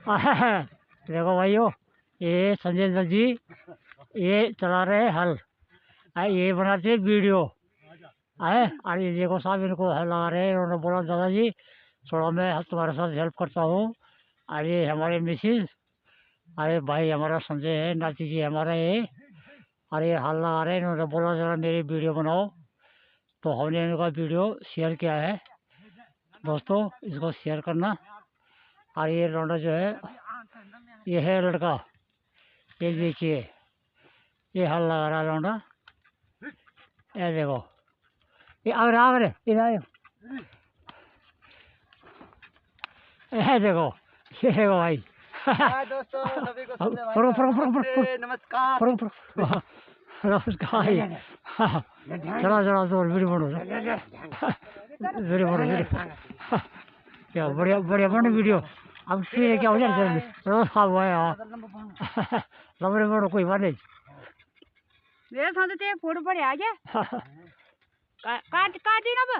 देखो भाइयों, ये संजय दत्त जी ये चला रहे हैं हल, ये बनाते हैं वीडियो है। और ये देखो साहब, इनको हल लगा रहे हैं। उन्होंने बोला दादाजी थोड़ा मैं तुम्हारे साथ हेल्प करता हूँ। और ये हमारे मिसिस, अरे भाई हमारा संजय है, नाती जी हमारा ये, और ये हल लगा रहे हैं। इन्होंने बोला जरा मेरी वीडियो बनाओ, तो हमने इनका वीडियो शेयर किया है। दोस्तों इसको शेयर करना। और ये लौंडा जो है, ये है लड़का, ये देखिए ये हल लगा रहा है लौंडा। ये देखो, ये आ रहे इधर आयो। ये देखो, ये देखो भाई। दोस्तों सभी को नमस्कार। नमस्कार। चला चला तो वीडियो बनो, वीडियो बनो, क्या बढ़िया बढ़िया बनो वीडियो। अब फिर क्या हो जाए रोज खाओ है लंबे बड़ो कोई बात नहीं। मेरे साथ तो फोटो पड़े आ गया काट काट ही ना।